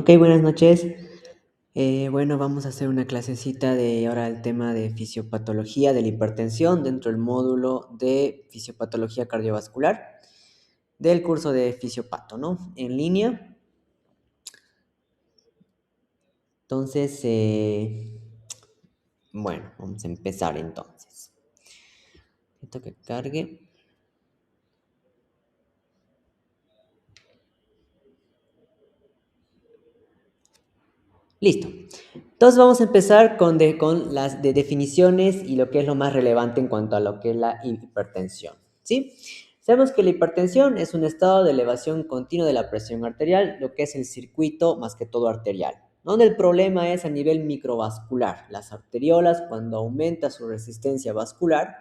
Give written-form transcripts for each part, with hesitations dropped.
Ok, buenas noches. Bueno, vamos a hacer una clasecita de ahora el tema de fisiopatología de la hipertensión dentro del módulo de fisiopatología cardiovascular del curso de fisiopato, ¿no? En línea. Entonces, bueno, vamos a empezar entonces. Esto que cargue. Listo. Entonces vamos a empezar con las definiciones y lo que es lo más relevante en cuanto a lo que es la hipertensión, ¿sí? Sabemos que la hipertensión es un estado de elevación continua de la presión arterial, lo que es el circuito más que todo arterial, donde el problema es a nivel microvascular. Las arteriolas, cuando aumenta su resistencia vascular,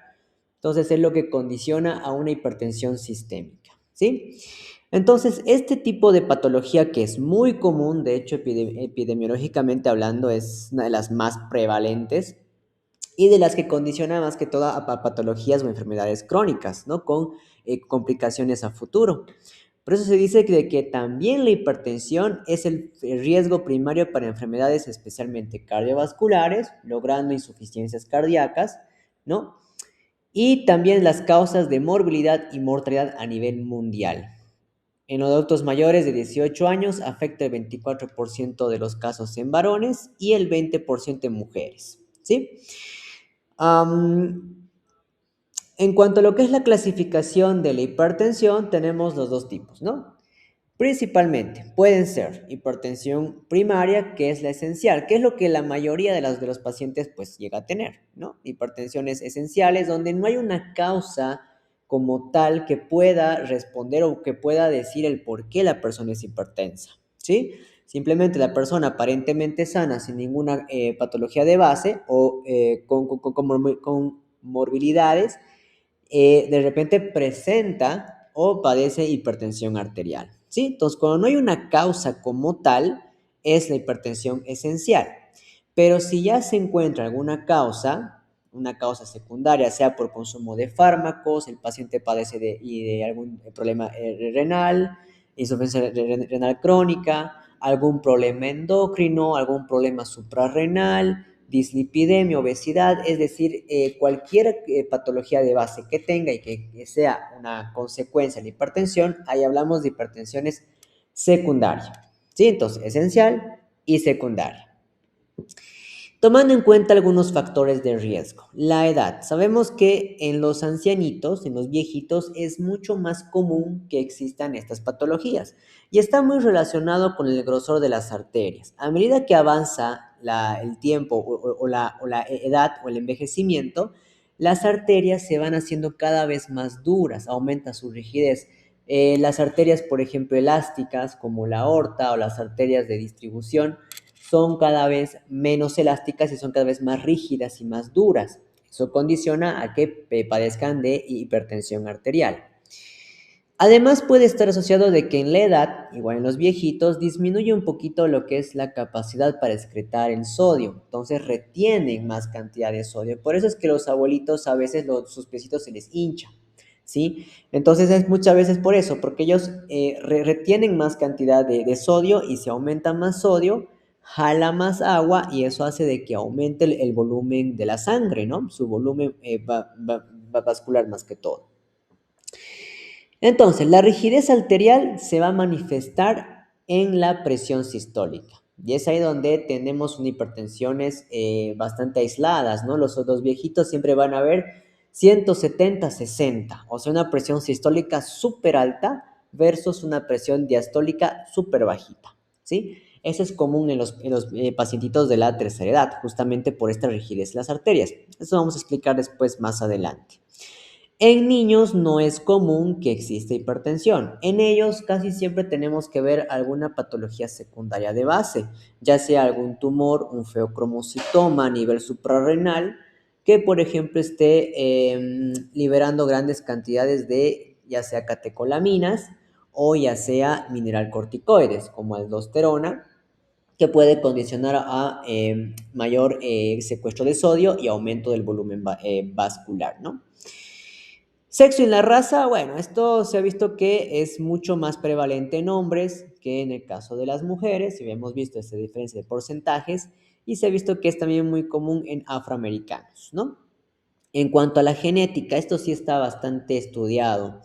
entonces es lo que condiciona a una hipertensión sistémica, ¿sí? Entonces, este tipo de patología que es muy común, de hecho, epidemiológicamente hablando, es una de las más prevalentes y de las que condiciona más que todo a patologías o enfermedades crónicas, ¿no? Con complicaciones a futuro. Por eso se dice que también la hipertensión es el riesgo primario para enfermedades especialmente cardiovasculares, logrando insuficiencias cardíacas, ¿no? Y también las causas de morbilidad y mortalidad a nivel mundial. En los adultos mayores de 18 años afecta el 24% de los casos en varones y el 20% en mujeres, ¿sí? Am, en cuanto a lo que es la clasificación de la hipertensión, tenemos los dos tipos, ¿no? Principalmente pueden ser hipertensión primaria, que es la esencial, que es lo que la mayoría de los pacientes pues llega a tener, ¿no? Hipertensiones esenciales donde no hay una causa como tal que pueda responder o que pueda decir el por qué la persona es hipertensa, ¿sí? Simplemente la persona aparentemente sana, sin ninguna patología de base o con morbilidades, de repente presenta o padece hipertensión arterial, ¿sí? Entonces, cuando no hay una causa como tal, es la hipertensión esencial. Pero si ya se encuentra alguna causa, una causa secundaria, sea por consumo de fármacos, el paciente padece de algún problema renal, insuficiencia renal crónica, algún problema endocrino, algún problema suprarrenal, dislipidemia, obesidad, es decir, cualquier patología de base que tenga y que sea una consecuencia de la hipertensión, ahí hablamos de hipertensiones secundarias, ¿sí? Entonces, esencial y secundaria. Tomando en cuenta algunos factores de riesgo. La edad. Sabemos que en los ancianitos, en los viejitos, es mucho más común que existan estas patologías y está muy relacionado con el grosor de las arterias. A medida que avanza el tiempo o la edad o el envejecimiento, las arterias se van haciendo cada vez más duras, aumenta su rigidez. Las arterias, por ejemplo, elásticas, como la aorta o las arterias de distribución, son cada vez menos elásticas y son cada vez más rígidas y más duras. Eso condiciona a que padezcan de hipertensión arterial. Además puede estar asociado de que en la edad, igual en los viejitos, disminuye un poquito lo que es la capacidad para excretar el sodio. Entonces retienen más cantidad de sodio. Por eso es que los abuelitos a veces sus piecitos se les hincha, ¿sí? Entonces es muchas veces por eso, porque ellos retienen más cantidad de sodio y si aumenta más sodio, jala más agua y eso hace de que aumente el volumen de la sangre, ¿no? Su volumen vascular más que todo. Entonces, la rigidez arterial se va a manifestar en la presión sistólica. Y es ahí donde tenemos unas hipertensiones bastante aisladas, ¿no? Los viejitos siempre van a ver 170, 60, o sea, una presión sistólica súper alta versus una presión diastólica súper bajita, ¿sí? Eso es común en los pacientitos de la tercera edad, justamente por esta rigidez de las arterias. Eso vamos a explicar después más adelante. En niños no es común que exista hipertensión. En ellos casi siempre tenemos que ver alguna patología secundaria de base, ya sea algún tumor, un feocromocitoma a nivel suprarrenal, que por ejemplo esté liberando grandes cantidades de ya sea catecolaminas o ya sea mineralcorticoides como aldosterona, que puede condicionar a mayor secuestro de sodio y aumento del volumen vascular, ¿no? Sexo y la raza, bueno, esto se ha visto que es mucho más prevalente en hombres, que en el caso de las mujeres, si hemos visto esta diferencia de porcentajes, y se ha visto que es también muy común en afroamericanos, ¿no? En cuanto a la genética, esto sí está bastante estudiado.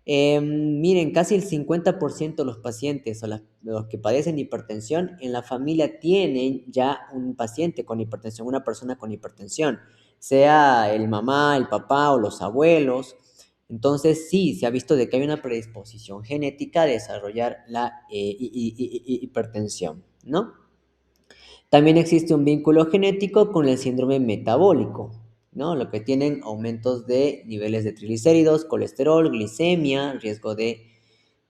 Miren, casi el 50% de los pacientes o los que padecen hipertensión en la familia tienen ya un paciente con hipertensión, una persona con hipertensión, sea el mamá, el papá o los abuelos. Entonces, sí, se ha visto de que hay una predisposición genética a desarrollar la hipertensión, ¿no? También existe un vínculo genético con el síndrome metabólico, ¿no? Lo que tienen aumentos de niveles de triglicéridos, colesterol, glicemia, riesgo de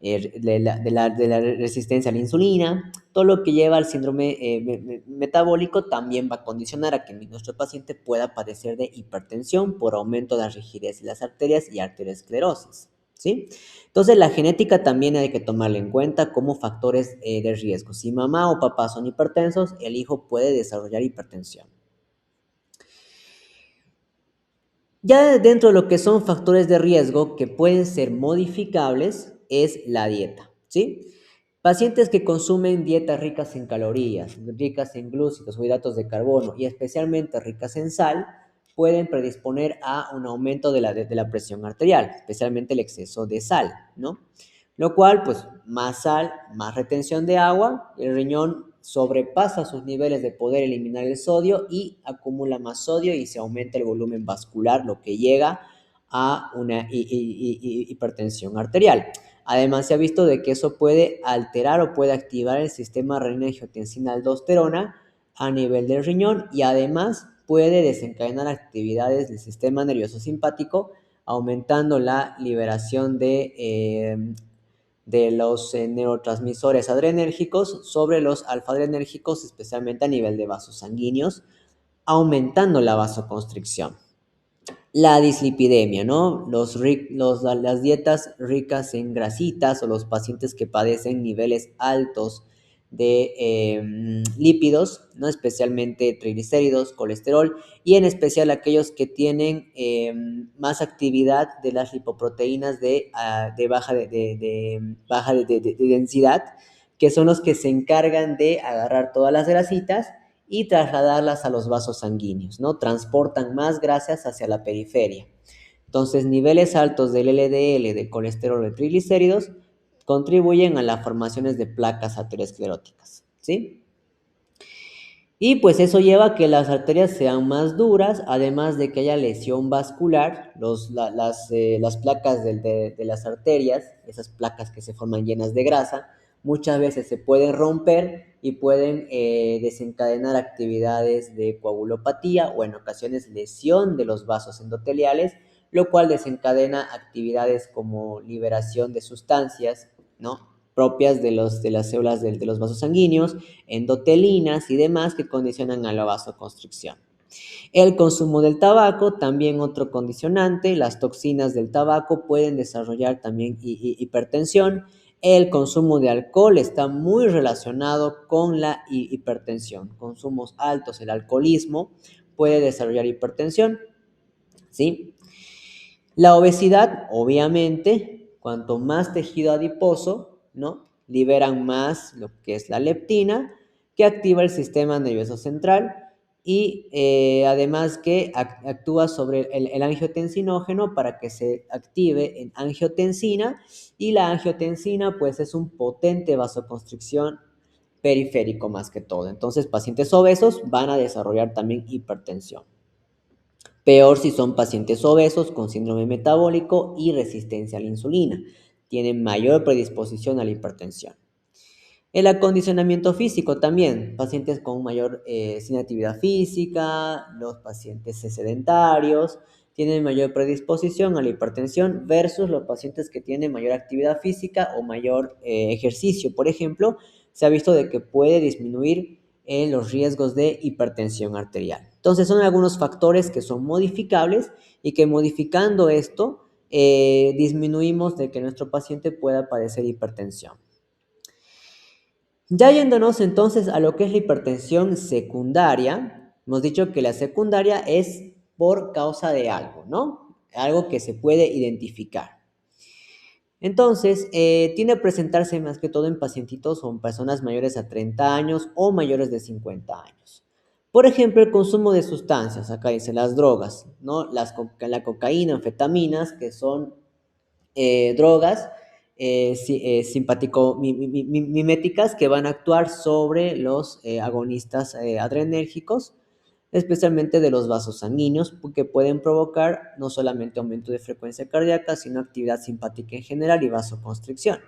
la resistencia a la insulina. Todo lo que lleva al síndrome metabólico también va a condicionar a que nuestro paciente pueda padecer de hipertensión por aumento de la rigidez de las arterias y arteriosclerosis, ¿sí? Entonces, la genética también hay que tomarla en cuenta como factores de riesgo. Si mamá o papá son hipertensos, el hijo puede desarrollar hipertensión. Ya dentro de lo que son factores de riesgo que pueden ser modificables es la dieta, ¿sí? Pacientes que consumen dietas ricas en calorías, ricas en glúcidos o hidratos de carbono y especialmente ricas en sal, pueden predisponer a un aumento de la presión arterial, especialmente el exceso de sal, ¿no? Lo cual, pues, más sal, más retención de agua, el riñón sobrepasa sus niveles de poder eliminar el sodio y acumula más sodio y se aumenta el volumen vascular, lo que llega a una hipertensión arterial. Además, se ha visto de que eso puede alterar o puede activar el sistema renina-angiotensina-aldosterona a nivel del riñón y además puede desencadenar actividades del sistema nervioso simpático, aumentando la liberación de los neurotransmisores adrenérgicos sobre los alfa-adrenérgicos, especialmente a nivel de vasos sanguíneos, aumentando la vasoconstricción. La dislipidemia, ¿no? Las dietas ricas en grasitas o los pacientes que padecen niveles altos de lípidos, ¿no? Especialmente triglicéridos, colesterol y en especial aquellos que tienen más actividad de las lipoproteínas de baja de densidad, que son los que se encargan de agarrar todas las grasitas y trasladarlas a los vasos sanguíneos, ¿no? Transportan más grasas hacia la periferia. Entonces, niveles altos del LDL, de colesterol, de triglicéridos, contribuyen a las formaciones de placas ateroscleróticas, ¿sí? Y pues eso lleva a que las arterias sean más duras, además de que haya lesión vascular, las placas de las arterias, esas placas que se forman llenas de grasa, muchas veces se pueden romper y pueden desencadenar actividades de coagulopatía o en ocasiones lesión de los vasos endoteliales, lo cual desencadena actividades como liberación de sustancias, ¿no? Propias de las células de los vasos sanguíneos, endotelinas y demás que condicionan a la vasoconstricción. El consumo del tabaco, también otro condicionante, las toxinas del tabaco pueden desarrollar también hipertensión. El consumo de alcohol está muy relacionado con la hipertensión. Consumos altos, el alcoholismo puede desarrollar hipertensión, ¿sí? La obesidad, obviamente, cuanto más tejido adiposo, ¿no? Liberan más lo que es la leptina, que activa el sistema nervioso central y además que actúa sobre el angiotensinógeno para que se active en angiotensina y la angiotensina pues es un potente vasoconstricción periférico más que todo. Entonces pacientes obesos van a desarrollar también hipertensión. Peor si son pacientes obesos con síndrome metabólico y resistencia a la insulina. Tienen mayor predisposición a la hipertensión. El acondicionamiento físico también. Pacientes con mayor sin actividad física, los pacientes sedentarios, tienen mayor predisposición a la hipertensión versus los pacientes que tienen mayor actividad física o mayor ejercicio. Por ejemplo, se ha visto de que puede disminuir los riesgos de hipertensión arterial. Entonces son algunos factores que son modificables y que modificando esto disminuimos de que nuestro paciente pueda padecer hipertensión. Ya yéndonos entonces a lo que es la hipertensión secundaria, hemos dicho que la secundaria es por causa de algo, ¿no? Algo que se puede identificar. Entonces, tiende a presentarse más que todo en pacientitos o en personas mayores a 30 años o mayores de 50 años. Por ejemplo, el consumo de sustancias, acá dice las drogas, ¿no? La cocaína, anfetaminas, que son drogas simpático-miméticas que van a actuar sobre los agonistas adrenérgicos, especialmente de los vasos sanguíneos, que pueden provocar no solamente aumento de frecuencia cardíaca, sino actividad simpática en general y vasoconstricción.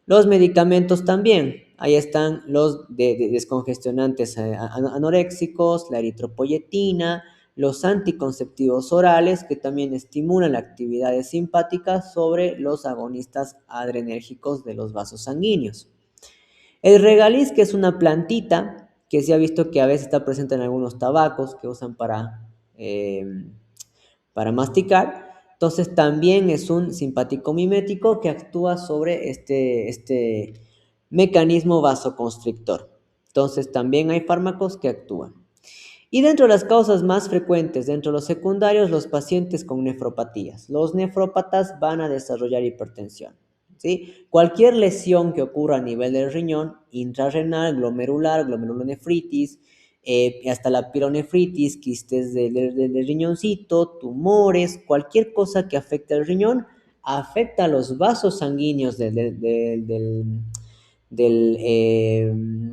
Los medicamentos también, ahí están los descongestionantes anoréxicos, la eritropoyetina, los anticonceptivos orales que también estimulan la actividad simpática sobre los agonistas adrenérgicos de los vasos sanguíneos. El regaliz, que es una plantita que se ha visto que a veces está presente en algunos tabacos que usan para masticar. Entonces también es un simpático mimético que actúa sobre este mecanismo vasoconstrictor. Entonces también hay fármacos que actúan. Y dentro de las causas más frecuentes, dentro de los secundarios, los pacientes con nefropatías. Los nefrópatas van a desarrollar hipertensión. ¿Sí? Cualquier lesión que ocurra a nivel del riñón, intrarrenal, glomerular, glomerulonefritis, hasta la pielonefritis, quistes del riñoncito, tumores, cualquier cosa que afecte al riñón, afecta a los vasos sanguíneos del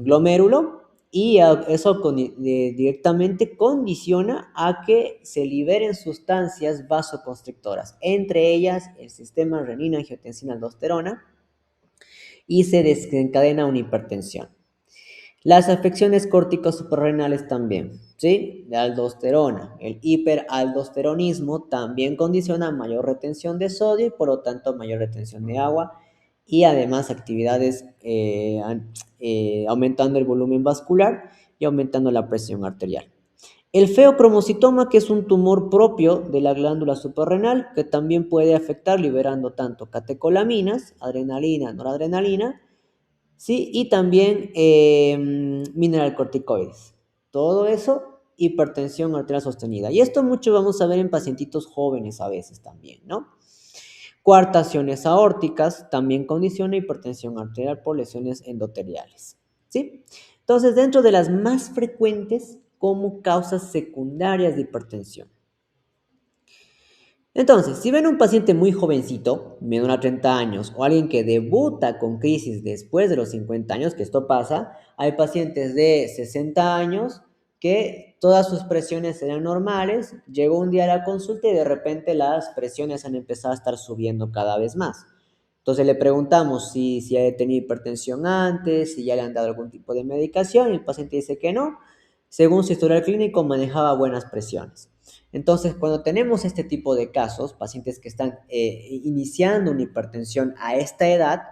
glomérulo y eso directamente condiciona a que se liberen sustancias vasoconstrictoras, entre ellas el sistema renina-angiotensina-aldosterona, y se desencadena una hipertensión. Las afecciones córticos suprarrenales también, ¿sí? La aldosterona, el hiperaldosteronismo también condiciona mayor retención de sodio y por lo tanto mayor retención de agua y además actividades aumentando el volumen vascular y aumentando la presión arterial. El feocromocitoma, que es un tumor propio de la glándula suprarrenal, que también puede afectar liberando tanto catecolaminas, adrenalina, noradrenalina, ¿sí? Y también mineralcorticoides. Todo eso, hipertensión arterial sostenida. Y esto mucho vamos a ver en pacientitos jóvenes a veces también, ¿no? Coartaciones aórticas también condiciona hipertensión arterial por lesiones endoteliales, ¿sí? Entonces, dentro de las más frecuentes como causas secundarias de hipertensión. Entonces, si ven un paciente muy jovencito, menor a 30 años, o alguien que debuta con crisis después de los 50 años, que esto pasa, hay pacientes de 60 años que todas sus presiones eran normales, llegó un día a la consulta y de repente las presiones han empezado a estar subiendo cada vez más. Entonces le preguntamos si ha tenido hipertensión antes, si ya le han dado algún tipo de medicación, y el paciente dice que no. Según su historial clínico, manejaba buenas presiones. Entonces, cuando tenemos este tipo de casos, pacientes que están iniciando una hipertensión a esta edad,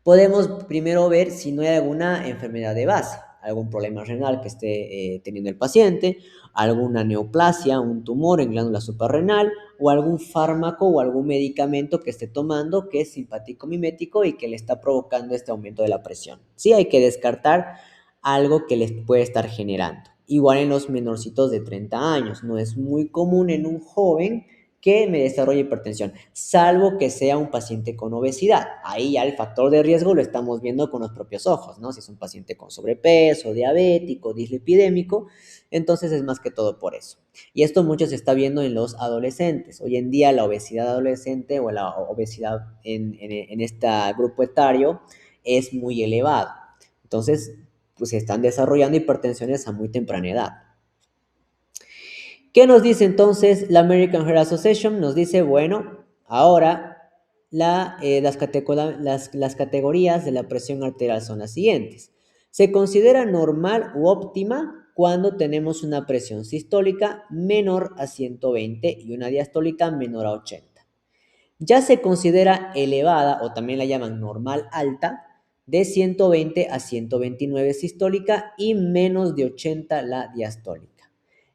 podemos primero ver si no hay alguna enfermedad de base, algún problema renal que esté teniendo el paciente, alguna neoplasia, un tumor en glándula suprarrenal o algún fármaco o algún medicamento que esté tomando que es simpático mimético y que le está provocando este aumento de la presión. Sí, hay que descartar algo que les puede estar generando. Igual en los menorcitos de 30 años, no es muy común en un joven que me desarrolle hipertensión, salvo que sea un paciente con obesidad. Ahí ya el factor de riesgo lo estamos viendo con los propios ojos, ¿no? Si es un paciente con sobrepeso, diabético, dislipidémico, entonces es más que todo por eso. Y esto mucho se está viendo en los adolescentes. Hoy en día la obesidad adolescente o la obesidad en este grupo etario es muy elevada. Entonces, pues se están desarrollando hipertensiones a muy temprana edad. ¿Qué nos dice entonces la American Heart Association? Nos dice, bueno, ahora las categorías de la presión arterial son las siguientes. Se considera normal u óptima cuando tenemos una presión sistólica menor a 120 y una diastólica menor a 80. Ya se considera elevada, o también la llaman normal alta, de 120 a 129 sistólica y menos de 80 la diastólica.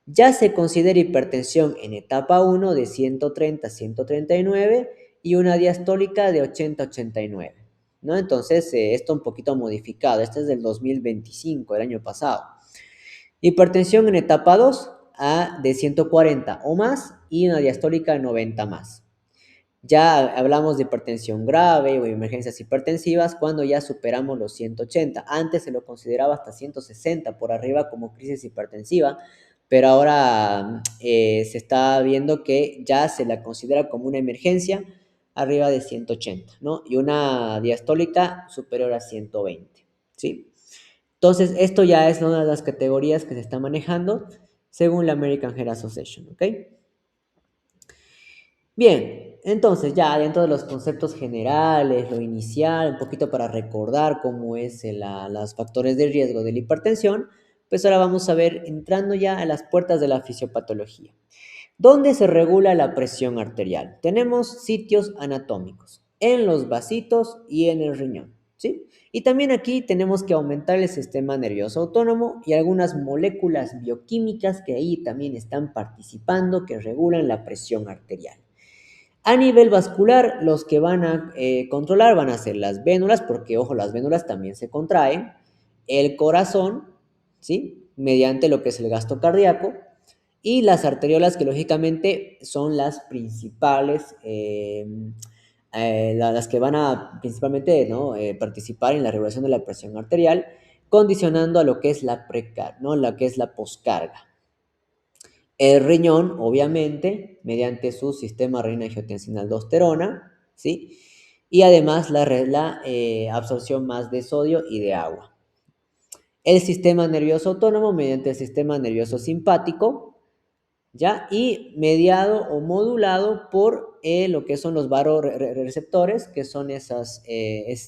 Ya se considera hipertensión en etapa 1 de 130 a 139 y una diastólica de 80 a 89. ¿No? Entonces, esto un poquito modificado. Este es del 2025, el año pasado. Hipertensión en etapa 2 de 140 o más y una diastólica de 90 más. Ya hablamos de hipertensión grave o emergencias hipertensivas cuando ya superamos los 180. Antes se lo consideraba hasta 160 por arriba como crisis hipertensiva, pero ahora se está viendo que ya se la considera como una emergencia arriba de 180, ¿no? Y una diastólica superior a 120, ¿sí? Entonces, esto ya es una de las categorías que se está manejando según la American Heart Association, ¿ok? Bien, entonces ya dentro de los conceptos generales, lo inicial, un poquito para recordar cómo es los factores de riesgo de la hipertensión, pues ahora vamos a ver entrando ya a las puertas de la fisiopatología. ¿Dónde se regula la presión arterial? Tenemos sitios anatómicos, en los vasitos y en el riñón, ¿sí? Y también aquí tenemos que aumentar el sistema nervioso autónomo y algunas moléculas bioquímicas que ahí también están participando que regulan la presión arterial. A nivel vascular, los que van a controlar van a ser las vénulas, porque ojo, las vénulas también se contraen, el corazón, ¿sí? Mediante lo que es el gasto cardíaco, y las arteriolas, que lógicamente son las principales, las que van a principalmente, ¿no? Participar en la regulación de la presión arterial, condicionando a lo que es la precarga, ¿no? Lo que es la poscarga. El riñón, obviamente, mediante su sistema renina-angiotensina-aldosterona, ¿sí? Y además la absorción más de sodio y de agua. El sistema nervioso autónomo mediante el sistema nervioso simpático, ¿ya? Y mediado o modulado por lo que son los varoreceptores, que son esas,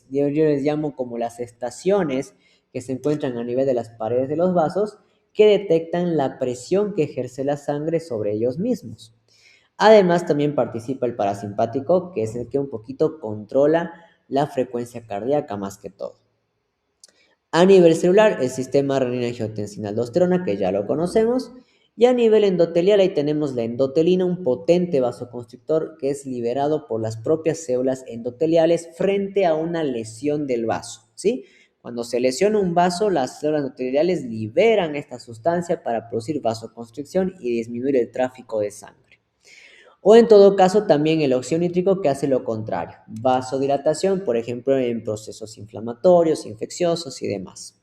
yo les llamo como las estaciones que se encuentran a nivel de las paredes de los vasos, que detectan la presión que ejerce la sangre sobre ellos mismos. Además, también participa el parasimpático, que es el que un poquito controla la frecuencia cardíaca más que todo. A nivel celular, el sistema renina-angiotensina-aldosterona, que ya lo conocemos, y a nivel endotelial, ahí tenemos la endotelina, un potente vasoconstrictor que es liberado por las propias células endoteliales frente a una lesión del vaso, ¿sí? Cuando se lesiona un vaso, las células endoteliales liberan esta sustancia para producir vasoconstricción y disminuir el tráfico de sangre. O en todo caso, también el óxido nítrico que hace lo contrario, vasodilatación, por ejemplo, en procesos inflamatorios, infecciosos y demás.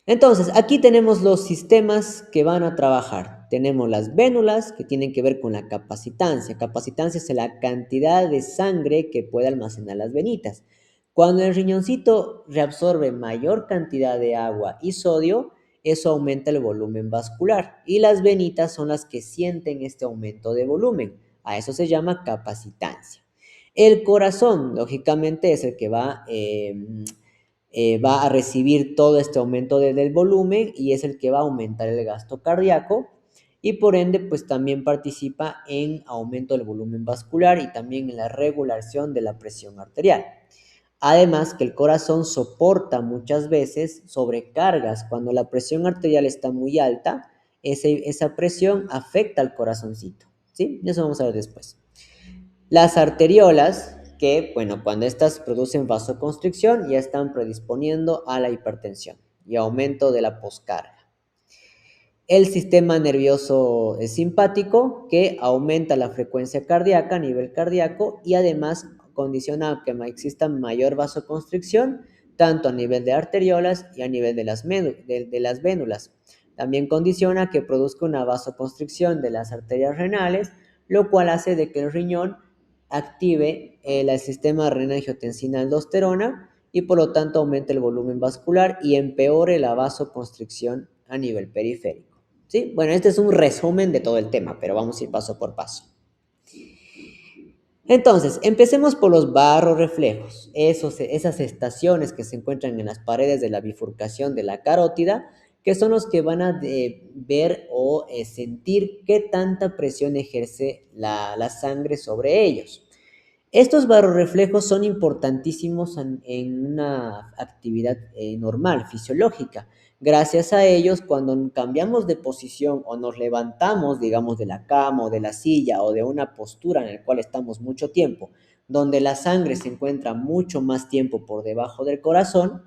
Entonces, aquí tenemos los sistemas que van a trabajar. Tenemos las vénulas que tienen que ver con la capacitancia. Capacitancia es la cantidad de sangre que puede almacenar las venitas. Cuando el riñoncito reabsorbe mayor cantidad de agua y sodio, eso aumenta el volumen vascular. Y las venitas son las que sienten este aumento de volumen. A eso se llama capacitancia. El corazón, lógicamente, es el que va a recibir todo este aumento del volumen y es el que va a aumentar el gasto cardíaco y por ende pues también participa en aumento del volumen vascular y también en la regulación de la presión arterial. Además que el corazón soporta muchas veces sobrecargas cuando la presión arterial está muy alta, esa presión afecta al corazoncito, ¿sí? Eso vamos a ver después. Las arteriolas, que, bueno, cuando estas producen vasoconstricción, ya están predisponiendo a la hipertensión y aumento de la poscarga. El sistema nervioso simpático, que aumenta la frecuencia cardíaca a nivel cardíaco y además condiciona a que exista mayor vasoconstricción, tanto a nivel de arteriolas y a nivel de las vénulas. También condiciona que produzca una vasoconstricción de las arterias renales, lo cual hace de que el riñón active el sistema renina-angiotensina-aldosterona y por lo tanto aumente el volumen vascular y empeore la vasoconstricción a nivel periférico. ¿Sí? Bueno, este es un resumen de todo el tema, pero vamos a ir paso por paso. Entonces, empecemos por los barrorreflejos, esas estaciones que se encuentran en las paredes de la bifurcación de la carótida, que son los que van a ver o sentir qué tanta presión ejerce la sangre sobre ellos. Estos barorreflejos son importantísimos en una actividad normal, fisiológica. Gracias a ellos, cuando cambiamos de posición o nos levantamos, digamos, de la cama o de la silla o de una postura en la cual estamos mucho tiempo, donde la sangre se encuentra mucho más tiempo por debajo del corazón,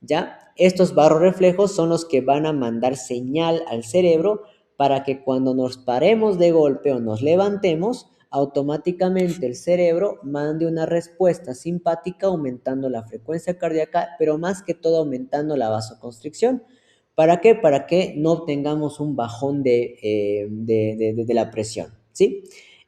¿ya? Estos barorreflejos son los que van a mandar señal al cerebro para que cuando nos paremos de golpe o nos levantemos, automáticamente el cerebro mande una respuesta simpática aumentando la frecuencia cardíaca, pero más que todo aumentando la vasoconstricción. ¿Para qué? Para que no tengamos un bajón de la presión, ¿sí?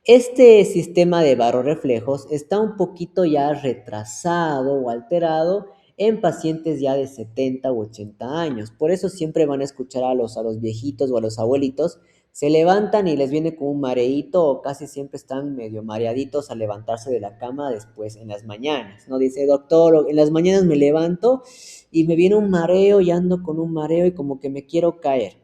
Este sistema de barorreflejos está un poquito ya retrasado o alterado en pacientes ya de 70 u 80 años. Por eso siempre van a escuchar a los viejitos o a los abuelitos, se levantan y les viene como un mareíto o casi siempre están medio mareaditos al levantarse de la cama después en las mañanas, ¿no? Dice, doctor, en las mañanas me levanto y me viene un mareo y ando con un mareo y como que me quiero caer.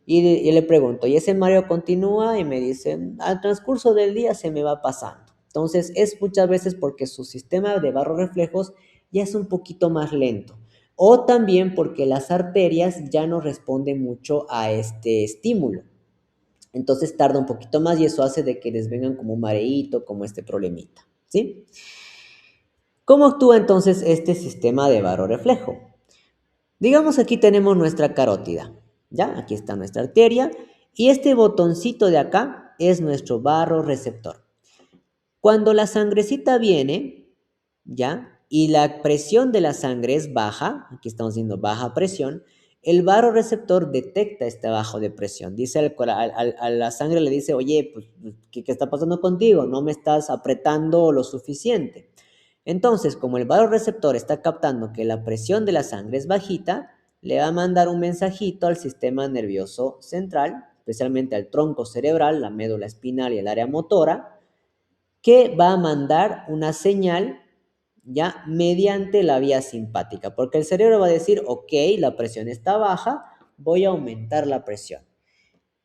Y le pregunto, ¿y ese mareo continúa? Y me dicen, al transcurso del día se me va pasando. Entonces, es muchas veces porque su sistema de barrorreflejos ya es un poquito más lento. O también porque las arterias ya no responden mucho a este estímulo. Entonces tarda un poquito más y eso hace de que les vengan como un mareíto, como este problemita, ¿sí? ¿Cómo actúa entonces este sistema de barorreflejo? Digamos aquí tenemos nuestra carótida, ¿ya? Aquí está nuestra arteria y este botoncito de acá es nuestro barrorreceptor. Cuando la sangrecita viene, ¿ya? Y la presión de la sangre es baja, aquí estamos viendo baja presión, el barorreceptor detecta este bajo de presión. Dice a la sangre le dice, oye, pues, ¿qué está pasando contigo? No me estás apretando lo suficiente. Entonces, como el barorreceptor está captando que la presión de la sangre es bajita, le va a mandar un mensajito al sistema nervioso central, especialmente al tronco cerebral, la médula espinal y el área motora, que va a mandar una señal ya mediante la vía simpática, porque el cerebro va a decir, ok, la presión está baja, voy a aumentar la presión.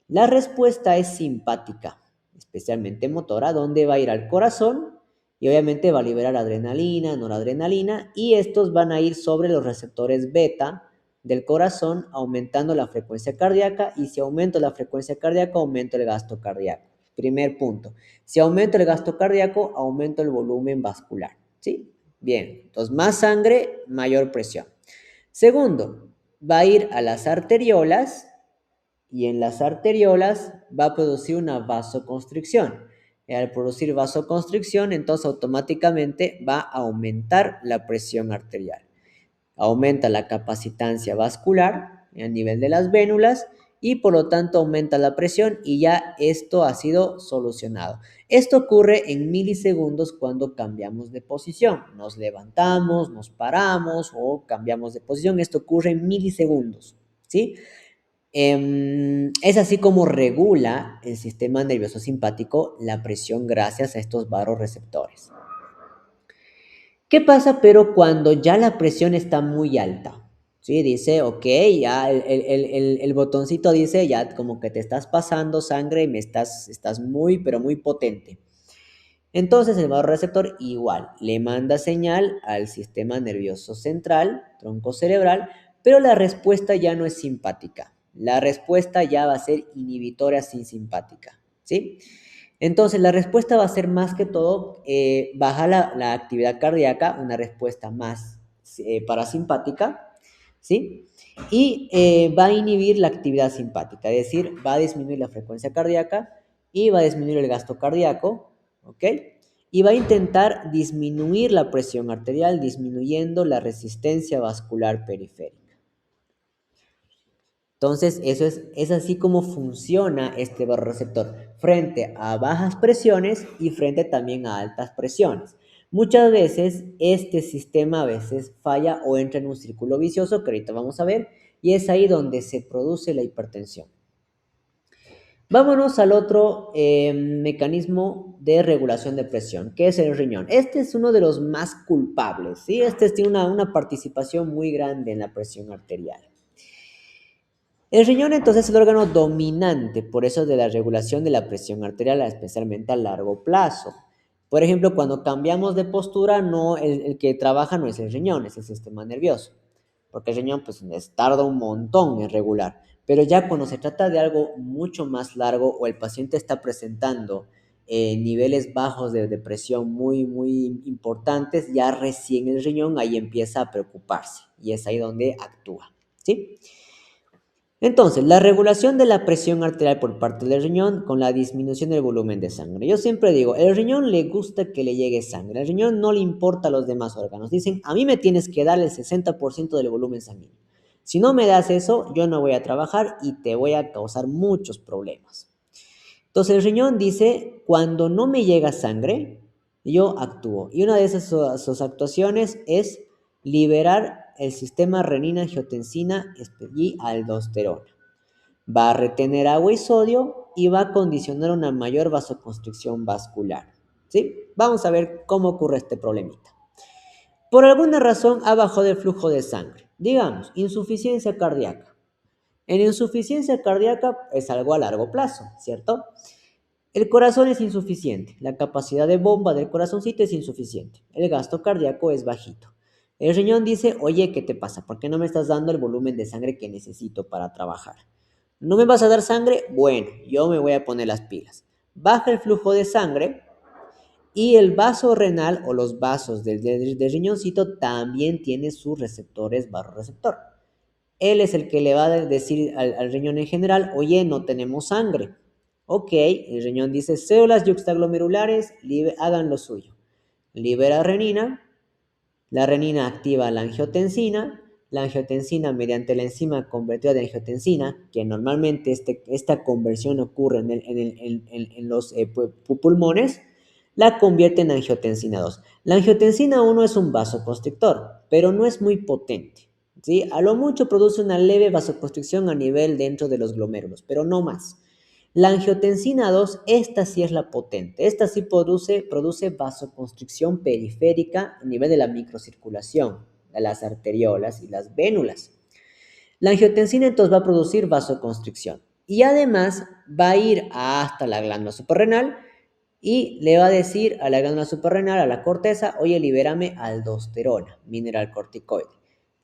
La respuesta es simpática, especialmente motora, donde va a ir al corazón y obviamente va a liberar adrenalina, noradrenalina y estos van a ir sobre los receptores beta del corazón aumentando la frecuencia cardíaca y si aumento la frecuencia cardíaca aumento el gasto cardíaco. Primer punto. Si aumento el gasto cardíaco, aumento el volumen vascular. ¿Sí? Bien. Entonces, más sangre, mayor presión. Segundo, va a ir a las arteriolas y en las arteriolas va a producir una vasoconstricción. Y al producir vasoconstricción, entonces automáticamente va a aumentar la presión arterial. Aumenta la capacitancia vascular a nivel de las vénulas y por lo tanto aumenta la presión y ya esto ha sido solucionado. Esto ocurre en milisegundos cuando cambiamos de posición. Nos levantamos, nos paramos o cambiamos de posición. Esto ocurre en milisegundos, ¿sí? Es así como regula el sistema nervioso simpático la presión gracias a estos barorreceptores. ¿Qué pasa pero cuando ya la presión está muy alta? ¿Sí? Dice, ok, ya el botoncito dice, ya como que te estás pasando sangre y estás muy, pero muy potente. Entonces el barorreceptor igual le manda señal al sistema nervioso central, tronco cerebral, pero la respuesta ya no es simpática. La respuesta ya va a ser inhibitoria sin simpática, ¿sí? Entonces la respuesta va a ser más que todo baja la actividad cardíaca, una respuesta más parasimpática, ¿sí? Y va a inhibir la actividad simpática, es decir, va a disminuir la frecuencia cardíaca y va a disminuir el gasto cardíaco, ¿ok? Y va a intentar disminuir la presión arterial, disminuyendo la resistencia vascular periférica. Entonces, es así como funciona este barorreceptor frente a bajas presiones y frente también a altas presiones. Muchas veces este sistema a veces falla o entra en un círculo vicioso que ahorita vamos a ver y es ahí donde se produce la hipertensión. Vámonos al otro mecanismo de regulación de presión, que es el riñón. Este es uno de los más culpables, ¿sí? Este tiene una participación muy grande en la presión arterial. El riñón entonces es el órgano dominante, por eso de la regulación de la presión arterial, especialmente a largo plazo. Por ejemplo, cuando cambiamos de postura, no, el que trabaja no es el riñón, es el sistema nervioso, porque el riñón pues tarda un montón en regular. Pero ya cuando se trata de algo mucho más largo o el paciente está presentando niveles bajos de presión muy, muy importantes, ya recién el riñón ahí empieza a preocuparse y es ahí donde actúa, ¿sí? Entonces, la regulación de la presión arterial por parte del riñón con la disminución del volumen de sangre. Yo siempre digo, el riñón le gusta que le llegue sangre, el riñón no le importa a los demás órganos. Dicen, a mí me tienes que dar el 60% del volumen sanguíneo. Si no me das eso, yo no voy a trabajar y te voy a causar muchos problemas. Entonces, el riñón dice, cuando no me llega sangre, yo actúo. Y una de esas sus actuaciones es liberar el sistema renina-angiotensina y aldosterona. Va a retener agua y sodio y va a condicionar una mayor vasoconstricción vascular. ¿Sí? Vamos a ver cómo ocurre este problemita. Por alguna razón ha bajado el flujo de sangre. Digamos, insuficiencia cardíaca. En insuficiencia cardíaca es algo a largo plazo, ¿cierto? El corazón es insuficiente, la capacidad de bomba del corazoncito es insuficiente, el gasto cardíaco es bajito. El riñón dice, oye, ¿qué te pasa? ¿Por qué no me estás dando el volumen de sangre que necesito para trabajar? ¿No me vas a dar sangre? Bueno, yo me voy a poner las pilas. Baja el flujo de sangre y el vaso renal o los vasos del riñoncito también tiene sus receptores barroreceptor. Él es el que le va a decir al riñón en general, oye, no tenemos sangre. Ok, el riñón dice, células yuxtaglomerulares, hagan lo suyo. Libera renina, la renina activa la angiotensina mediante la enzima convertida de angiotensina, que normalmente esta conversión ocurre en los pulmones, la convierte en angiotensina 2. La angiotensina 1 es un vasoconstrictor, pero no es muy potente. ¿Sí? A lo mucho produce una leve vasoconstricción a nivel dentro de los glomérulos, pero no más. La angiotensina 2, esta sí es la potente. Esta sí produce vasoconstricción periférica a nivel de la microcirculación, de las arteriolas y las vénulas. La angiotensina entonces va a producir vasoconstricción y además va a ir hasta la glándula suprarrenal y le va a decir a la glándula suprarrenal, a la corteza, oye, libérame aldosterona, mineral corticoide.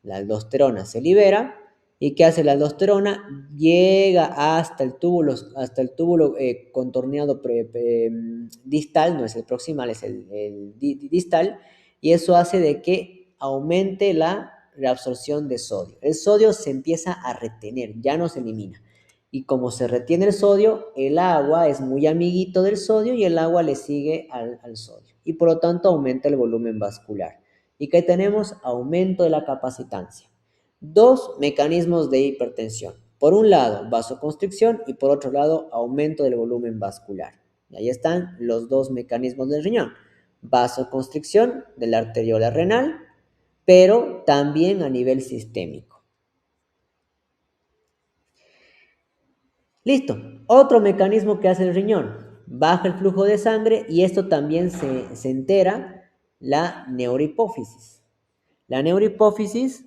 La aldosterona se libera. ¿Y qué hace la aldosterona? Llega hasta el túbulo contorneado distal, no es el proximal, es el distal, y eso hace de que aumente la reabsorción de sodio. El sodio se empieza a retener, ya no se elimina. Y como se retiene el sodio, el agua es muy amiguito del sodio y el agua le sigue al sodio. Y por lo tanto aumenta el volumen vascular. ¿Y qué tenemos? Aumento de la capacitancia. Dos mecanismos de hipertensión. Por un lado, vasoconstricción y por otro lado, aumento del volumen vascular. Y ahí están los dos mecanismos del riñón. Vasoconstricción de la arteriola renal, pero también a nivel sistémico. Listo. Otro mecanismo que hace el riñón. Baja el flujo de sangre y esto también se entera la neurohipófisis. La neurohipófisis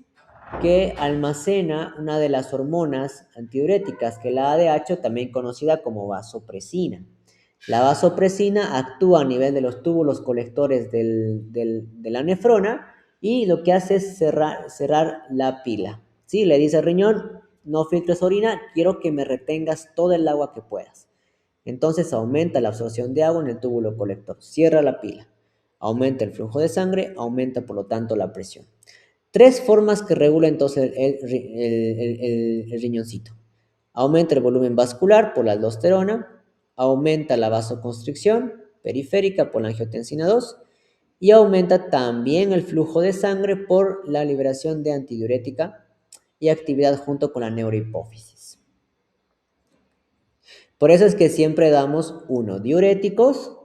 que almacena una de las hormonas antidiuréticas, que es la ADH, también conocida como vasopresina. La vasopresina actúa a nivel de los túbulos colectores de la nefrona y lo que hace es cerrar la pila. ¿Sí? Le dice al riñón, no filtres orina, quiero que me retengas todo el agua que puedas. Entonces aumenta la absorción de agua en el túbulo colector, cierra la pila, aumenta el flujo de sangre, aumenta por lo tanto la presión. Tres formas que regula entonces el riñoncito. Aumenta el volumen vascular por la aldosterona, aumenta la vasoconstricción periférica por la angiotensina 2 y aumenta también el flujo de sangre por la liberación de antidiurética y actividad junto con la neurohipófisis. Por eso es que siempre damos diuréticos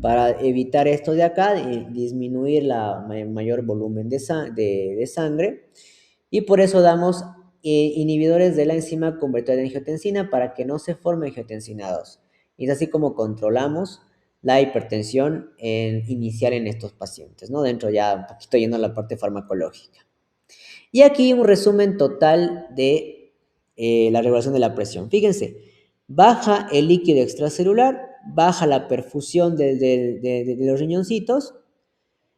para evitar esto de acá, disminuir el mayor volumen de sangre. Y por eso damos inhibidores de la enzima convertida de angiotensina para que no se forme angiotensina 2. Y es así como controlamos la hipertensión inicial en estos pacientes, ¿no? Dentro ya un poquito yendo a la parte farmacológica. Y aquí un resumen total de la regulación de la presión. Fíjense, baja el líquido extracelular, baja la perfusión de los riñoncitos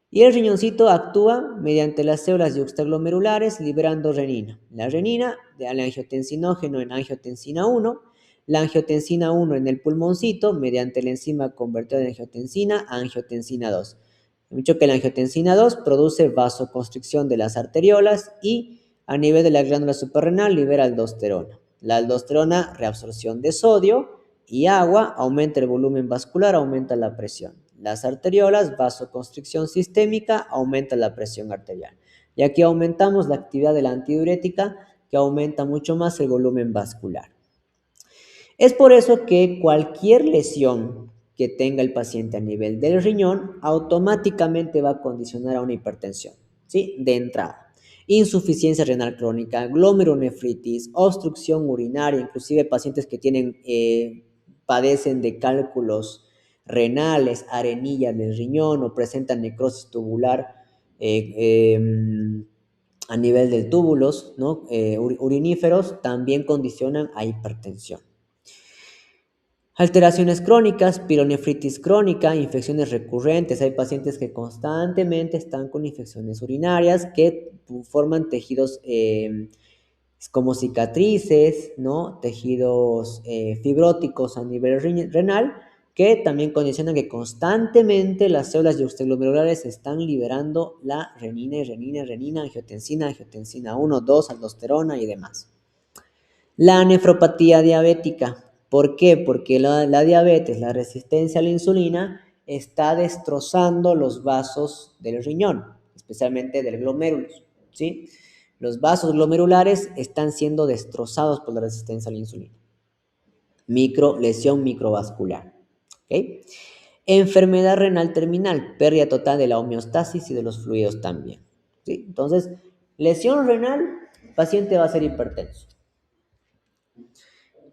y el riñoncito actúa mediante las células yuxtaglomerulares liberando renina. La renina al angiotensinógeno en angiotensina 1, la angiotensina 1 en el pulmoncito mediante la enzima convertida de angiotensina a angiotensina 2. He dicho que la angiotensina 2 produce vasoconstricción de las arteriolas y a nivel de la glándula suprarrenal libera aldosterona. La aldosterona, reabsorción de sodio y agua, aumenta el volumen vascular, aumenta la presión. Las arteriolas, vasoconstricción sistémica, aumenta la presión arterial. Y aquí aumentamos la actividad de la antidiurética, que aumenta mucho más el volumen vascular. Es por eso que cualquier lesión que tenga el paciente a nivel del riñón automáticamente va a condicionar a una hipertensión, ¿sí? De entrada. Insuficiencia renal crónica, glomerulonefritis, obstrucción urinaria, inclusive pacientes que padecen de cálculos renales, arenillas del riñón o presentan necrosis tubular eh, eh, a nivel del túbulos, ¿no? Uriníferos, también condicionan a hipertensión. Alteraciones crónicas, pielonefritis crónica, infecciones recurrentes. Hay pacientes que constantemente están con infecciones urinarias que forman tejidos como cicatrices, ¿no? Tejidos fibróticos a nivel renal, que también condicionan que constantemente las células yuxtaglomerulares están liberando la renina, angiotensina 1, 2, aldosterona y demás. La nefropatía diabética. ¿Por qué? Porque la diabetes, la resistencia a la insulina, está destrozando los vasos del riñón, especialmente del glomérulos, ¿sí? Los vasos glomerulares están siendo destrozados por la resistencia a la insulina. Lesión microvascular, ¿ok? Enfermedad renal terminal, pérdida total de la homeostasis y de los fluidos también, ¿sí? Entonces, lesión renal, paciente va a ser hipertenso.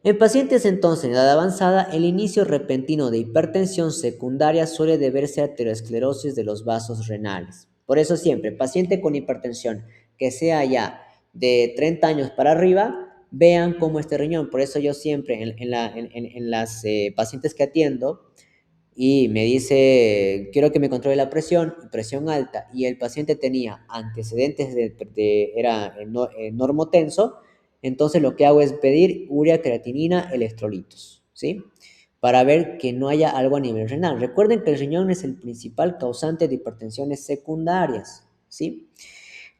En pacientes entonces en edad avanzada, el inicio repentino de hipertensión secundaria suele deberse a aterosclerosis de los vasos renales. Por eso siempre, paciente con hipertensión que sea ya de 30 años para arriba, vean cómo este riñón. Por eso yo siempre en las pacientes que atiendo y me dice, quiero que me controle la presión alta, y el paciente tenía antecedentes era normotenso, entonces lo que hago es pedir urea, creatinina, electrolitos, ¿sí? Para ver que no haya algo a nivel renal. Recuerden que el riñón es el principal causante de hipertensiones secundarias, ¿sí?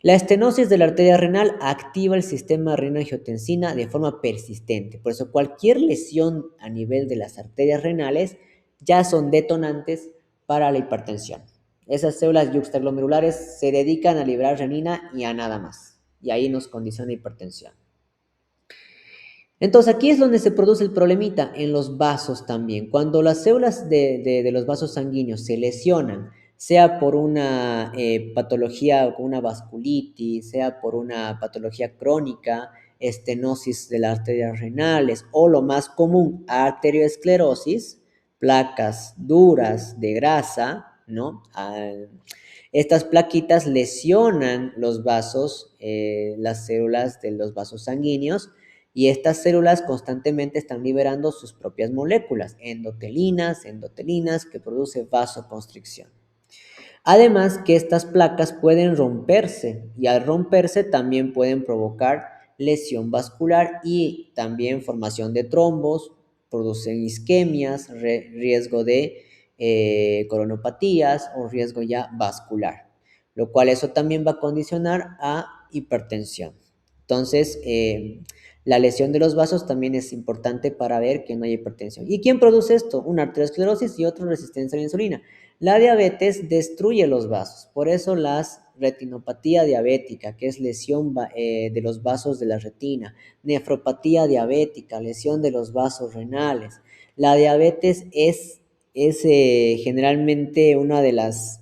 La estenosis de la arteria renal activa el sistema renina-angiotensina de forma persistente. Por eso cualquier lesión a nivel de las arterias renales ya son detonantes para la hipertensión. Esas células yuxtaglomerulares se dedican a liberar renina y a nada más. Y ahí nos condiciona hipertensión. Entonces aquí es donde se produce el problemita, en los vasos también. Cuando las células de los vasos sanguíneos se lesionan, sea por una patología o una vasculitis, sea por una patología crónica, estenosis de las arterias renales o lo más común, arteriosclerosis, placas duras de grasa, ¿no? Estas plaquitas lesionan los vasos, las células de los vasos sanguíneos, y estas células constantemente están liberando sus propias moléculas, endotelinas, que produce vasoconstricción. Además que estas placas pueden romperse y al romperse también pueden provocar lesión vascular y también formación de trombos, producen isquemias, riesgo de coronopatías o riesgo ya vascular, lo cual eso también va a condicionar a hipertensión. Entonces, la lesión de los vasos también es importante para ver que no hay hipertensión. ¿Y quién produce esto? Una arteriosclerosis y otra resistencia a la insulina. La diabetes destruye los vasos, por eso la retinopatía diabética, que es lesión de los vasos de la retina, nefropatía diabética, lesión de los vasos renales. La diabetes es generalmente una de las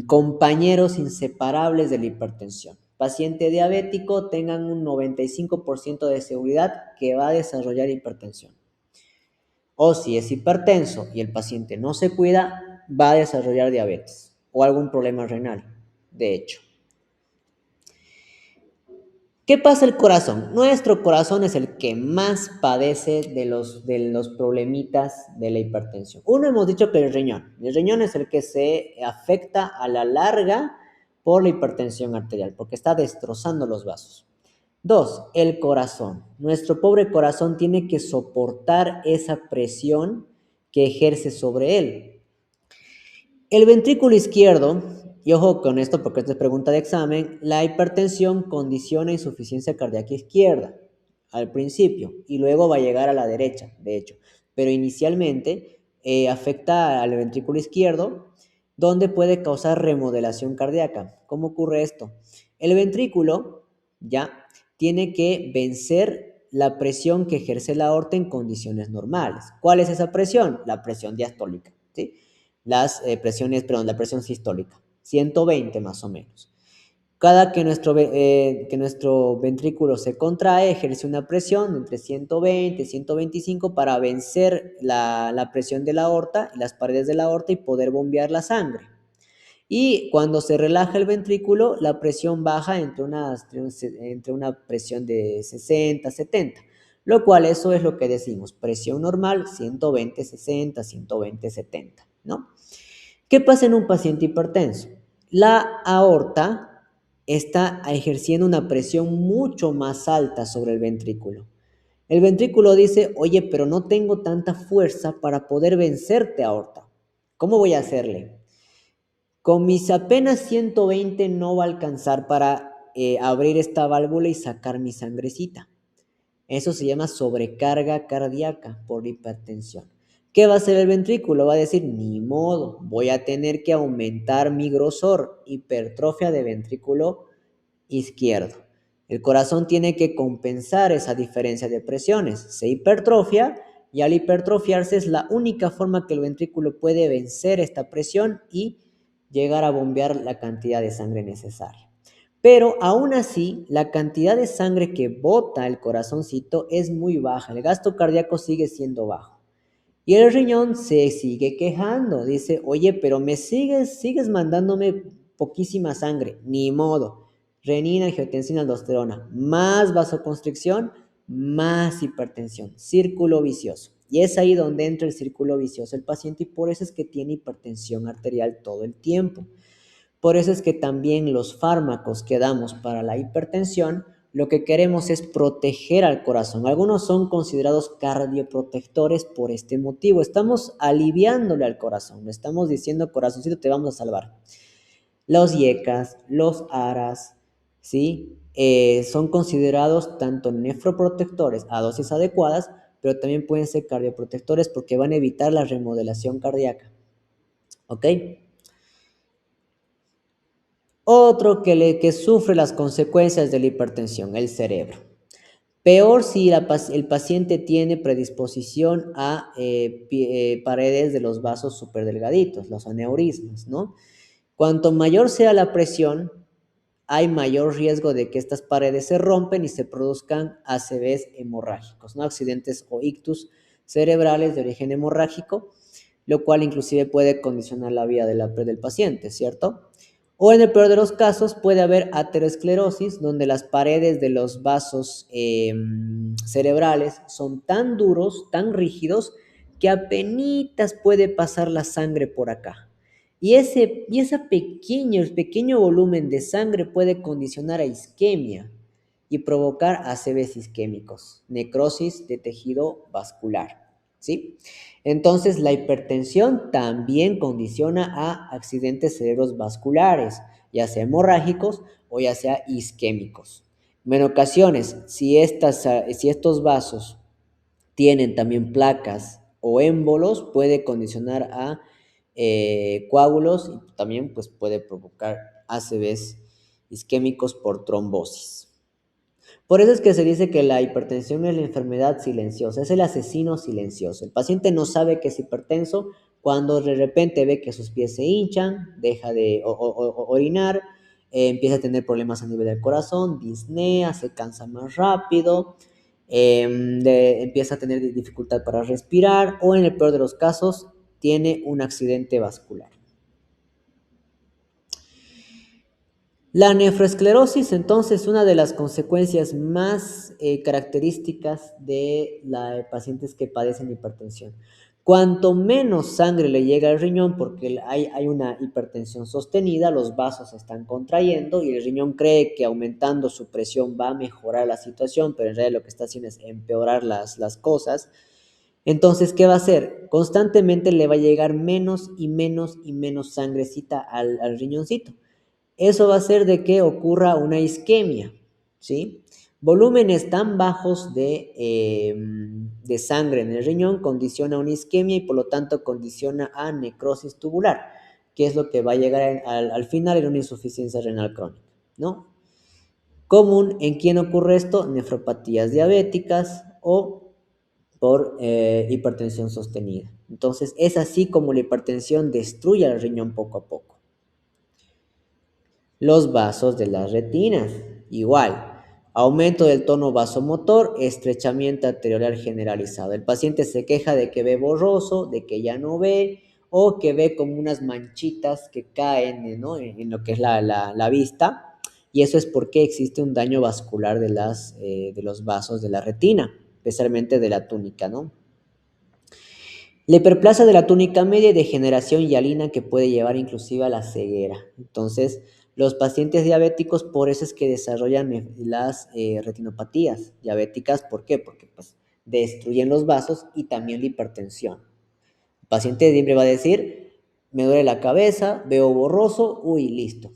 compañeros inseparables de la hipertensión. Paciente diabético, tengan un 95% de seguridad que va a desarrollar hipertensión. O si es hipertenso y el paciente no se cuida, va a desarrollar diabetes o algún problema renal, de hecho. ¿Qué pasa el corazón? Nuestro corazón es el que más padece de los problemitas de la hipertensión. Uno, hemos dicho que el riñón. El riñón es el que se afecta a la larga por la hipertensión arterial, porque está destrozando los vasos. Dos, el corazón. Nuestro pobre corazón tiene que soportar esa presión que ejerce sobre él. El ventrículo izquierdo, y ojo con esto porque esta es pregunta de examen, la hipertensión condiciona insuficiencia cardíaca izquierda. al principio y luego va a llegar a la derecha, de hecho. Pero inicialmente afecta al ventrículo izquierdo, donde puede causar remodelación cardíaca. ¿Cómo ocurre esto? El ventrículo ya tiene que vencer la presión que ejerce la aorta en condiciones normales. ¿Cuál es esa presión? La presión diastólica, ¿sí? La presión sistólica, 120 más o menos. Cada que nuestro ventrículo se contrae, ejerce una presión entre 120 y 125 para vencer la presión de la aorta y las paredes de la aorta y poder bombear la sangre. Y cuando se relaja el ventrículo, la presión baja entre una presión de 60, 70, lo cual eso es lo que decimos, presión normal 120, 60, 120, 70, ¿no? ¿Qué pasa en un paciente hipertenso? La aorta está ejerciendo una presión mucho más alta sobre el ventrículo. El ventrículo dice, oye, pero no tengo tanta fuerza para poder vencerte, aorta. ¿Cómo voy a hacerle? Con mis apenas 120 no va a alcanzar para abrir esta válvula y sacar mi sangrecita. Eso se llama sobrecarga cardíaca por hipertensión. ¿Qué va a hacer el ventrículo? Va a decir, ni modo, voy a tener que aumentar mi grosor, hipertrofia de ventrículo izquierdo. El corazón tiene que compensar esa diferencia de presiones. Se hipertrofia y al hipertrofiarse es la única forma que el ventrículo puede vencer esta presión y llegar a bombear la cantidad de sangre necesaria. Pero aún así, la cantidad de sangre que bota el corazoncito es muy baja. El gasto cardíaco sigue siendo bajo. Y el riñón se sigue quejando. Dice, oye, pero me sigues mandándome poquísima sangre. Ni modo. Renina, angiotensina, aldosterona. Más vasoconstricción, más hipertensión. Círculo vicioso. Y es ahí donde entra el círculo vicioso el paciente y por eso es que tiene hipertensión arterial todo el tiempo. Por eso es que también los fármacos que damos para la hipertensión, lo que queremos es proteger al corazón. Algunos son considerados cardioprotectores por este motivo. Estamos aliviándole al corazón. Le estamos diciendo, corazoncito, te vamos a salvar. Los IECAs, los ARAs, ¿sí? Son considerados tanto nefroprotectores a dosis adecuadas, pero también pueden ser cardioprotectores porque van a evitar la remodelación cardíaca. ¿Ok? Otro que sufre las consecuencias de la hipertensión, el cerebro. Peor si el paciente tiene predisposición a paredes de los vasos superdelgaditos, los aneurismas, ¿no? Cuanto mayor sea la presión, hay mayor riesgo de que estas paredes se rompen y se produzcan ACVs hemorrágicos, ¿no? Accidentes o ictus cerebrales de origen hemorrágico, lo cual inclusive puede condicionar la vida del paciente, ¿cierto? O en el peor de los casos puede haber aterosclerosis, donde las paredes de los vasos cerebrales son tan duros, tan rígidos, que apenas puede pasar la sangre por acá. Y ese pequeño volumen de sangre puede condicionar a isquemia y provocar ACVs isquémicos, necrosis de tejido vascular, ¿sí? Entonces, la hipertensión también condiciona a accidentes cerebrovasculares, ya sea hemorrágicos o ya sea isquémicos. En ocasiones, si estos vasos tienen también placas o émbolos, puede condicionar a coágulos y también pues, puede provocar ACVs isquémicos por trombosis. Por eso es que se dice que la hipertensión es la enfermedad silenciosa, es el asesino silencioso. El paciente no sabe que es hipertenso cuando de repente ve que sus pies se hinchan, deja de orinar, empieza a tener problemas a nivel del corazón, disnea, se cansa más rápido, empieza a tener dificultad para respirar o en el peor de los casos tiene un accidente vascular. La nefroesclerosis, entonces, es una de las consecuencias más características de pacientes que padecen hipertensión. Cuanto menos sangre le llega al riñón, porque hay una hipertensión sostenida, los vasos se están contrayendo y el riñón cree que aumentando su presión va a mejorar la situación, pero en realidad lo que está haciendo es empeorar las cosas. Entonces, ¿qué va a hacer? Constantemente le va a llegar menos y menos y menos sangrecita al riñoncito. Eso va a hacer de que ocurra una isquemia, ¿sí? Volúmenes tan bajos de sangre en el riñón condiciona una isquemia y por lo tanto condiciona a necrosis tubular, que es lo que va a llegar al final en una insuficiencia renal crónica, ¿no? Común, ¿en quién ocurre esto? Nefropatías diabéticas o por hipertensión sostenida. Entonces, es así como la hipertensión destruye el riñón poco a poco. Los vasos de las retinas, igual, aumento del tono vasomotor, estrechamiento arterial generalizado. El paciente se queja de que ve borroso, de que ya no ve, o que ve como unas manchitas que caen, ¿no? en lo que es la vista, y eso es porque existe un daño vascular de los vasos de la retina, especialmente de la túnica, ¿no? La hiperplasia de la túnica media y degeneración hialina que puede llevar inclusive a la ceguera. Entonces, los pacientes diabéticos por eso es que desarrollan las retinopatías diabéticas. ¿Por qué? Porque pues, destruyen los vasos y también la hipertensión. El paciente siempre va a decir, me duele la cabeza, veo borroso, uy, listo.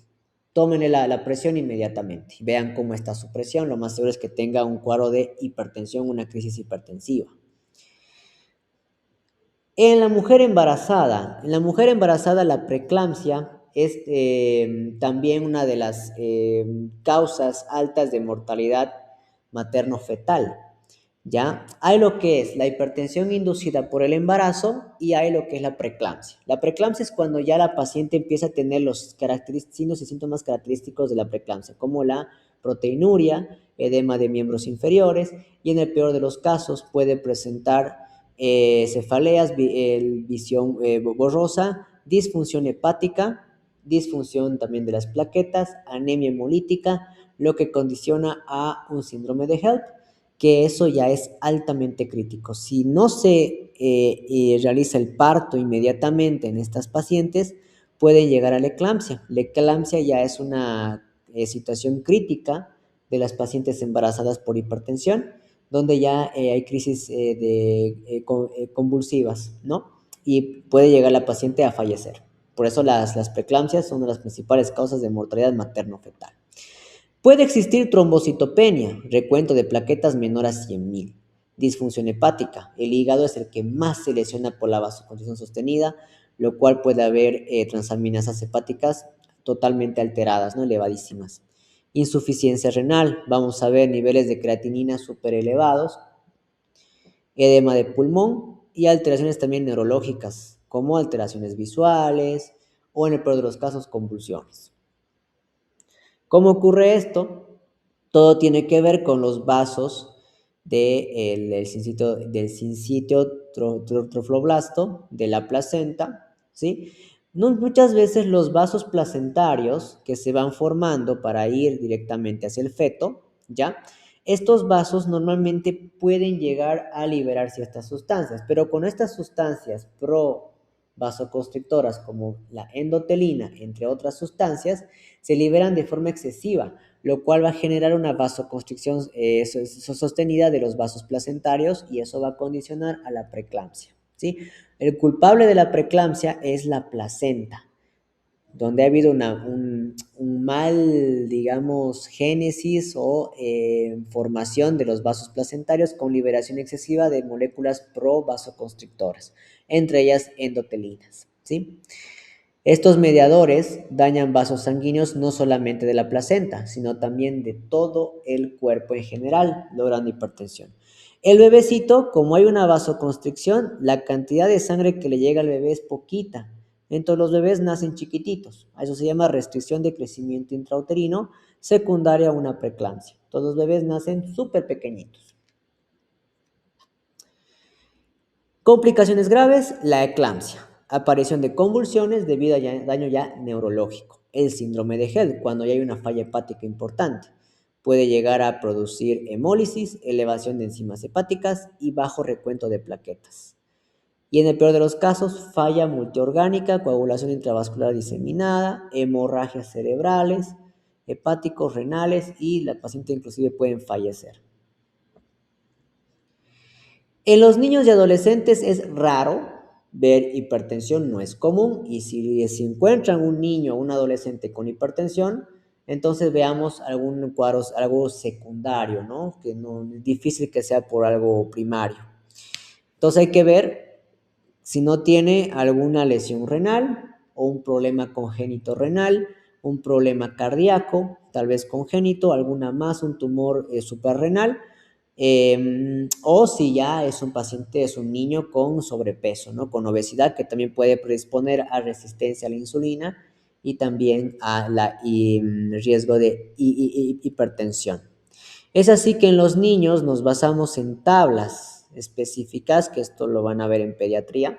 Tómenle la presión inmediatamente. Vean cómo está su presión. Lo más seguro es que tenga un cuadro de hipertensión, una crisis hipertensiva. En la mujer embarazada la preeclampsia es también una de las causas altas de mortalidad materno-fetal. ¿Ya? Hay lo que es la hipertensión inducida por el embarazo y hay lo que es la preeclampsia. La preeclampsia es cuando ya la paciente empieza a tener los signos y síntomas característicos de la preeclampsia, como la proteinuria, edema de miembros inferiores y en el peor de los casos puede presentar cefaleas, visión borrosa, disfunción hepática, disfunción también de las plaquetas, anemia hemolítica, lo que condiciona a un síndrome de HELP, que eso ya es altamente crítico. Si no se realiza el parto inmediatamente en estas pacientes, pueden llegar a la eclampsia. La eclampsia ya es una situación crítica de las pacientes embarazadas por hipertensión, donde ya hay crisis convulsivas, ¿no? Y puede llegar la paciente a fallecer. Por eso las preeclampsias son una de las principales causas de mortalidad materno-fetal. Puede existir trombocitopenia, recuento de plaquetas menor a 100.000. Disfunción hepática. El hígado es el que más se lesiona por la vasoconstricción sostenida, lo cual puede haber transaminasas hepáticas totalmente alteradas, ¿no? Elevadísimas. Insuficiencia renal. Vamos a ver niveles de creatinina súper elevados, edema de pulmón y alteraciones también neurológicas, como alteraciones visuales o en el peor de los casos convulsiones. ¿Cómo ocurre esto? Todo tiene que ver con los vasos del sincitio trofloblasto de la placenta, ¿sí? Muchas veces los vasos placentarios que se van formando para ir directamente hacia el feto, ¿ya? Estos vasos normalmente pueden llegar a liberar ciertas sustancias, pero con estas sustancias vasoconstrictoras como la endotelina, entre otras sustancias, se liberan de forma excesiva, lo cual va a generar una vasoconstricción sostenida de los vasos placentarios y eso va a condicionar a la preeclampsia, ¿sí? El culpable de la preeclampsia es la placenta, donde ha habido un mal, digamos, génesis o formación de los vasos placentarios con liberación excesiva de moléculas provasoconstrictoras, entre ellas endotelinas, ¿sí? Estos mediadores dañan vasos sanguíneos no solamente de la placenta, sino también de todo el cuerpo en general, logrando hipertensión. El bebecito, como hay una vasoconstricción, la cantidad de sangre que le llega al bebé es poquita. Entonces los bebés nacen chiquititos. A eso se llama restricción de crecimiento intrauterino, secundaria a una preeclampsia. Todos los bebés nacen súper pequeñitos. Complicaciones graves, la eclampsia. Aparición de convulsiones debido a daño ya neurológico. El síndrome de HELP, cuando ya hay una falla hepática importante. Puede llegar a producir hemólisis, elevación de enzimas hepáticas y bajo recuento de plaquetas. Y en el peor de los casos, falla multiorgánica, coagulación intravascular diseminada, hemorragias cerebrales, hepáticos, renales y la paciente inclusive pueden fallecer. En los niños y adolescentes es raro ver hipertensión, no es común, y si encuentran un niño o un adolescente con hipertensión, entonces veamos algún cuadro, algo secundario, ¿no? Que no es difícil que sea por algo primario. Entonces hay que ver si no tiene alguna lesión renal o un problema congénito renal, un problema cardíaco, tal vez congénito, alguna más, un tumor suprarrenal, o si ya es un paciente, es un niño con sobrepeso, ¿no? Con obesidad, que también puede predisponer a resistencia a la insulina y también a la riesgo de hipertensión. Es así que en los niños nos basamos en tablas específicas, que esto lo van a ver en pediatría.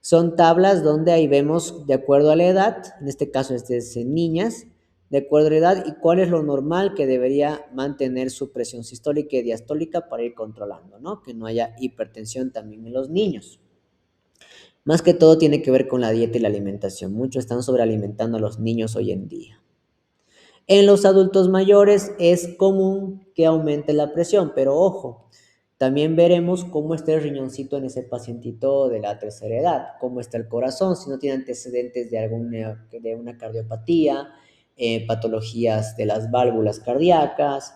Son tablas donde ahí vemos de acuerdo a la edad, en este caso es en niñas, de acuerdo a la edad y cuál es lo normal que debería mantener su presión sistólica y diastólica para ir controlando, ¿no? Que no haya hipertensión también en los niños. Más que todo tiene que ver con la dieta y la alimentación. Muchos están sobrealimentando a los niños hoy en día. En los adultos mayores es común que aumente la presión, pero ojo, también veremos cómo está el riñoncito en ese pacientito de la tercera edad, cómo está el corazón, si no tiene antecedentes de una cardiopatía, patologías de las válvulas cardíacas,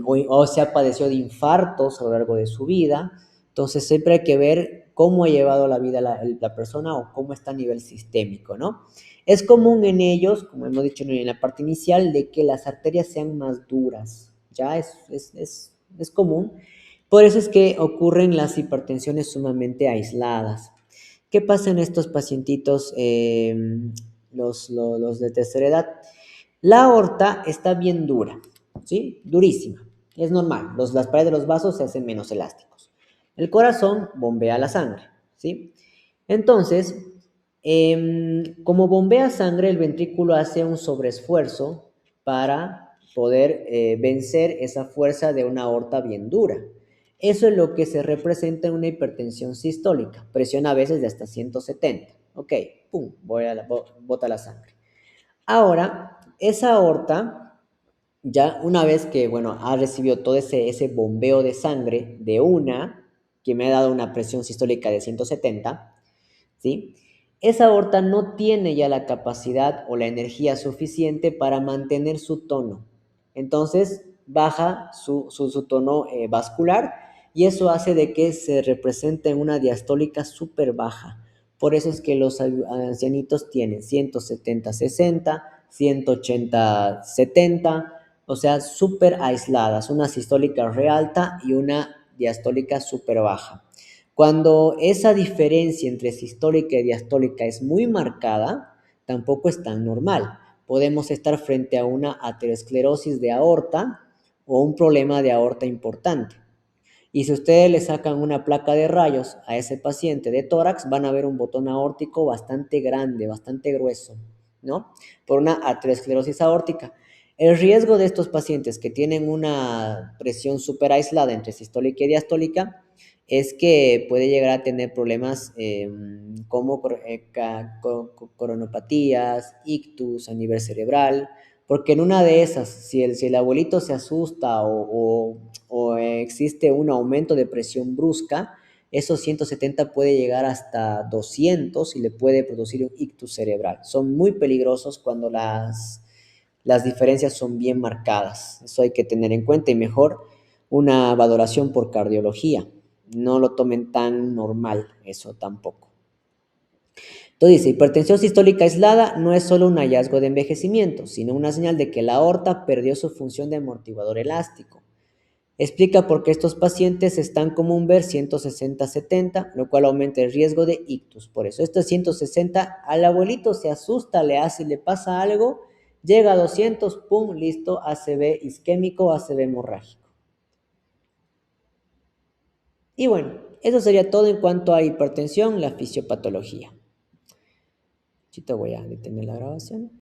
o se ha padecido de infartos a lo largo de su vida. Entonces siempre hay que ver cómo ha llevado la vida la persona o cómo está a nivel sistémico, ¿no? Es común en ellos, como hemos dicho en la parte inicial, de que las arterias sean más duras, ya es común. Por eso es que ocurren las hipertensiones sumamente aisladas. ¿Qué pasa en estos pacientitos, los de tercera edad? La aorta está bien dura, ¿sí? Durísima. Es normal, las paredes de los vasos se hacen menos elásticos. El corazón bombea la sangre, ¿sí? Entonces, como bombea sangre, el ventrículo hace un sobreesfuerzo para poder vencer esa fuerza de una aorta bien dura. Eso es lo que se representa en una hipertensión sistólica, presión a veces de hasta 170. Ok, pum, bota la sangre. Ahora, esa aorta, ya una vez que, bueno, ha recibido todo ese bombeo de sangre de que me ha dado una presión sistólica de 170, ¿sí? Esa aorta no tiene ya la capacidad o la energía suficiente para mantener su tono. Entonces, baja su tono vascular y eso hace de que se represente en una diastólica súper baja. Por eso es que los ancianitos tienen 170-60, 180-70, o sea, súper aisladas, una sistólica re alta y una diastólica súper baja. Cuando esa diferencia entre sistólica y diastólica es muy marcada, tampoco es tan normal. Podemos estar frente a una aterosclerosis de aorta o un problema de aorta importante. Y si ustedes le sacan una placa de rayos a ese paciente de tórax, van a ver un botón aórtico bastante grande, bastante grueso, ¿no? Por una aterosclerosis aórtica. El riesgo de estos pacientes que tienen una presión súper aislada entre sistólica y diastólica es que puede llegar a tener problemas como coronopatías, ictus a nivel cerebral, porque en una de esas, si el abuelito se asusta o existe un aumento de presión brusca, esos 170 puede llegar hasta 200 y le puede producir un ictus cerebral. Son muy peligrosos cuando las diferencias son bien marcadas. Eso hay que tener en cuenta y mejor una valoración por cardiología. No lo tomen tan normal, eso tampoco. Entonces dice, hipertensión sistólica aislada no es solo un hallazgo de envejecimiento, sino una señal de que la aorta perdió su función de amortiguador elástico. Explica por qué estos pacientes es tan común ver 160-70, lo cual aumenta el riesgo de ictus. Por eso, estos 160, al abuelito se asusta, le pasa algo, llega a 200, pum, listo, ACV isquémico, ACV hemorrágico. Y bueno, eso sería todo en cuanto a hipertensión, la fisiopatología. Chito, voy a detener la grabación.